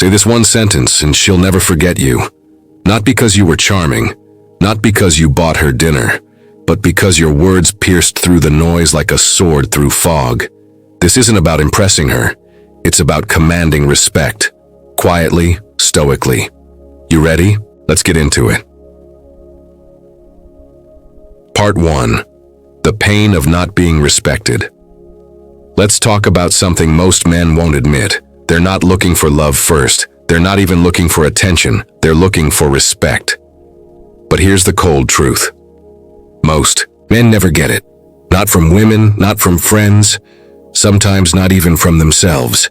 Say this one sentence and she'll never forget you. Not because you were charming, not because you bought her dinner, but because your words pierced through the noise like a sword through fog. This isn't about impressing her. It's about commanding respect. Quietly, stoically. You ready? Let's get into it. Part 1. The pain of not being respected. Let's talk about something most men won't admit. They're not looking for love first. They're not even looking for attention. They're looking for respect. But here's the cold truth. Most men never get it. Not from women, not from friends, sometimes not even from themselves.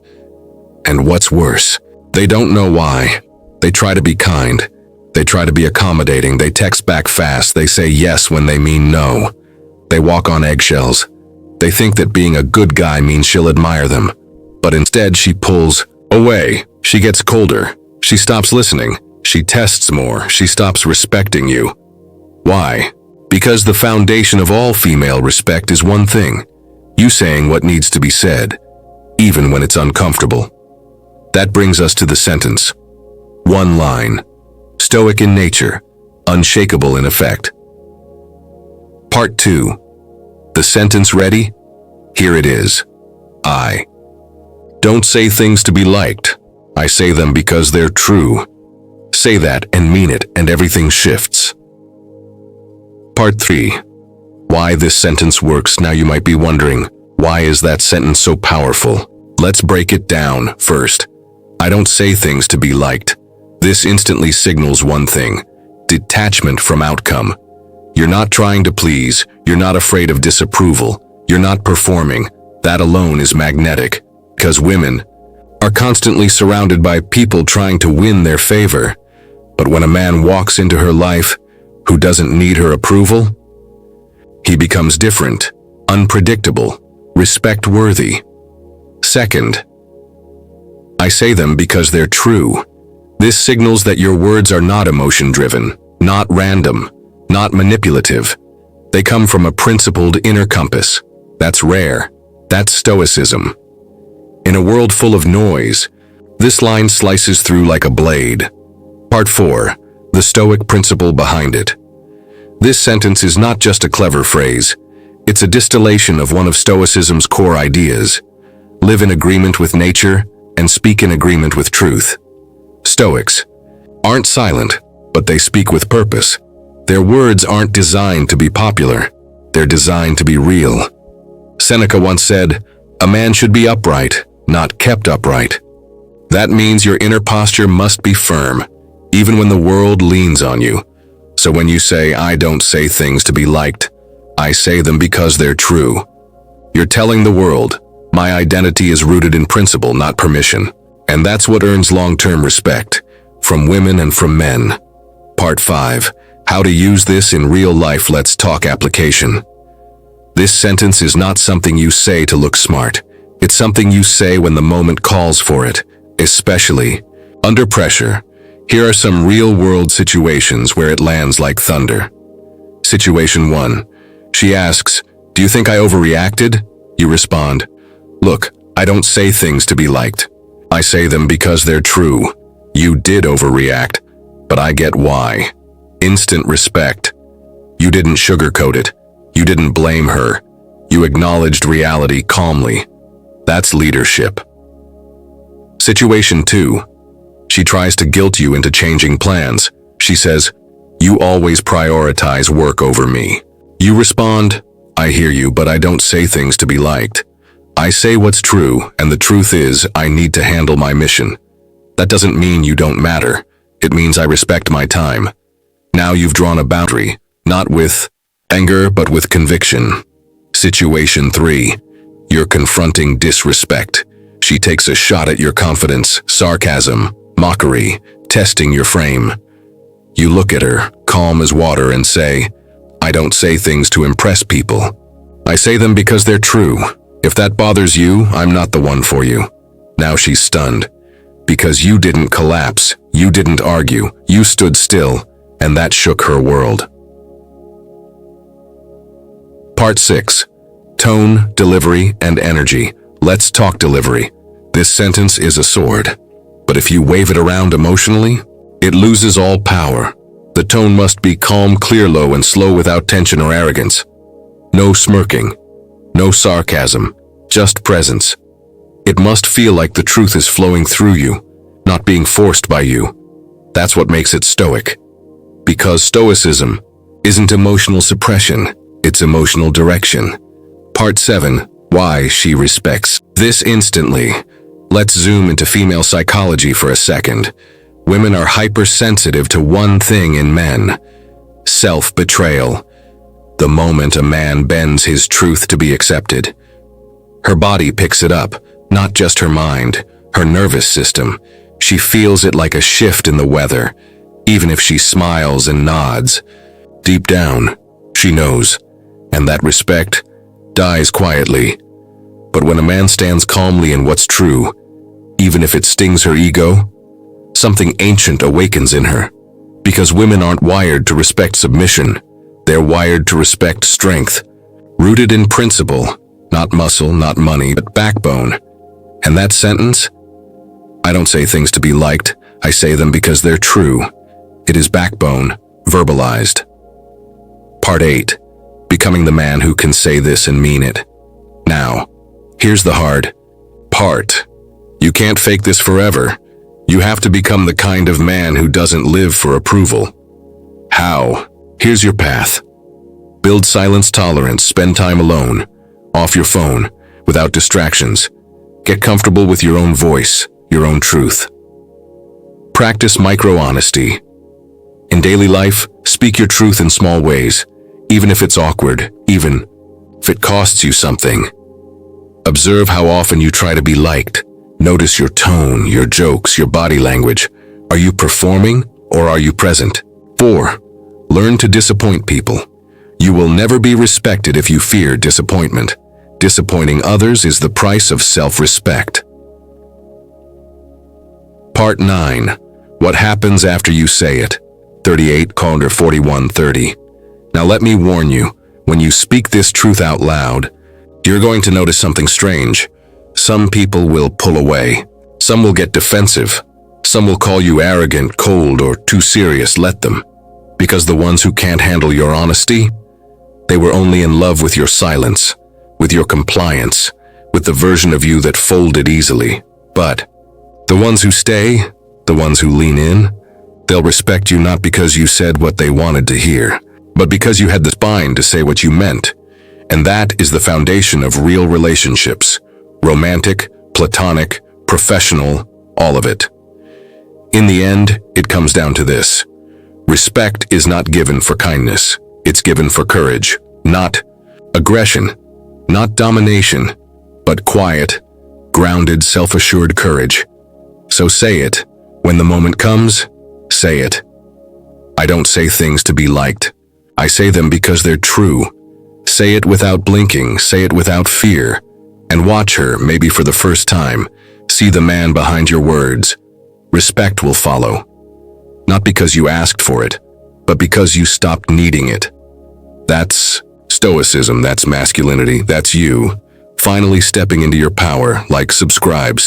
And what's worse, they don't know why. They try to be kind. They try to be accommodating. They text back fast. They say yes when they mean no. They walk on eggshells. They think that being a good guy means she'll admire them. But instead she pulls away. She gets colder. She stops listening. She tests more. She stops respecting you. Why? Because the foundation of all female respect is one thing. You saying what needs to be said, even when it's uncomfortable. That brings us to the sentence. One line. Stoic in nature, unshakable in effect. Part 2. The sentence ready? Here it is. I don't say things to be liked. I say them because they're true. Say that and mean it, and everything shifts. Part 3. Why this sentence works. Now you might be wondering, why is that sentence so powerful? Let's break it down first. I don't say things to be liked. This instantly signals one thing: detachment from outcome. You're not trying to please. You're not afraid of disapproval. You're not performing. That alone is magnetic, because women are constantly surrounded by people trying to win their favor. But when a man walks into her life who doesn't need her approval, he becomes different, unpredictable, respect-worthy. Second, I say them because they're true. This signals that your words are not emotion-driven, not random, not manipulative. They come from a principled inner compass. That's rare. That's Stoicism. In a world full of noise, this line slices through like a blade. Part 4. The Stoic principle behind it. This sentence is not just a clever phrase. It's a distillation of one of Stoicism's core ideas. Live in agreement with nature and speak in agreement with truth. Stoics aren't silent, but they speak with purpose. Their words aren't designed to be popular. They're designed to be real. Seneca once said, "A man should be upright, not kept upright." That means your inner posture must be firm, even when the world leans on you. So when you say, "I don't say things to be liked, I say them because they're true," you're telling the world, my identity is rooted in principle, not permission. And that's what earns long-term respect, from women and from men. Part 5. How to use this in real life. Let's talk application. This sentence is not something you say to look smart. It's something you say when the moment calls for it, especially under pressure. Here are some real-world situations where it lands like thunder. Situation 1. She asks, "Do you think I overreacted?" You respond, "Look, I don't say things to be liked. I say them because they're true. You did overreact, but I get why." Instant respect. You didn't sugarcoat it. You didn't blame her. You acknowledged reality calmly. That's leadership. Situation 2. She tries to guilt you into changing plans. She says, "You always prioritize work over me." You respond, "I hear you, but I don't say things to be liked. I say what's true, and the truth is I need to handle my mission." That doesn't mean you don't matter. It means I respect my time. Now you've drawn a boundary, not with anger, but with conviction. Situation 3. You're confronting disrespect. She takes a shot at your confidence, sarcasm, mockery, testing your frame. You look at her, calm as water, and say, "I don't say things to impress people. I say them because they're true. If that bothers you, I'm not the one for you." Now she's stunned. Because you didn't collapse, you didn't argue, you stood still, and that shook her world. Part 6. Tone, delivery, and energy. Let's talk delivery. This sentence is a sword. But if you wave it around emotionally, it loses all power. The tone must be calm, clear, low, and slow without tension or arrogance. No smirking, no sarcasm, just presence. It must feel like the truth is flowing through you, not being forced by you. That's what makes it stoic. Because Stoicism isn't emotional suppression, it's emotional direction. Part 7. Why she respects. This instantly. Let's zoom into female psychology for a second. Women are hypersensitive to one thing in men: self-betrayal. The moment a man bends his truth to be accepted, her body picks it up, not just her mind, her nervous system. She feels it like a shift in the weather, even if she smiles and nods. Deep down, she knows, and that respect dies quietly. But when a man stands calmly in what's true, even if it stings her ego, something ancient awakens in her. Because women aren't wired to respect submission, they're wired to respect strength, rooted in principle, not muscle, not money, but backbone. And that sentence? I don't say things to be liked, I say them because they're true. It is backbone, verbalized. Part 8. Becoming the man who can say this and mean it. Now, here's the hard part. You can't fake this forever. You have to become the kind of man who doesn't live for approval. How? Here's your path. Build silence tolerance, spend time alone, off your phone, without distractions. Get comfortable with your own voice, your own truth. Practice micro-honesty. In daily life, speak your truth in small ways, even if it's awkward, even if it costs you something. Observe how often you try to be liked. Notice your tone, your jokes, your body language. Are you performing or are you present? 4. Learn to disappoint people. You will never be respected if you fear disappointment. Disappointing others is the price of self-respect. Part 9. What happens after you say it? 38 Calendar 41:30. Now let me warn you, when you speak this truth out loud, you're going to notice something strange. Some people will pull away. Some will get defensive. Some will call you arrogant, cold, or too serious. Let them. Because the ones who can't handle your honesty, they were only in love with your silence, with your compliance, with the version of you that folded easily. But the ones who stay, the ones who lean in, they'll respect you not because you said what they wanted to hear, but because you had the spine to say what you meant. And that is the foundation of real relationships. Romantic, platonic, professional, all of it. In the end, it comes down to this. Respect is not given for kindness. It's given for courage, not aggression, not domination, but quiet, grounded, self-assured courage. So say it. When the moment comes, say it. I don't say things to be liked. I say them because they're true. Say it without blinking, say it without fear. And watch her, maybe for the first time, see the man behind your words. Respect will follow. Not because you asked for it, but because you stopped needing it. That's Stoicism, that's masculinity, that's you, finally stepping into your power. Like, subscribe.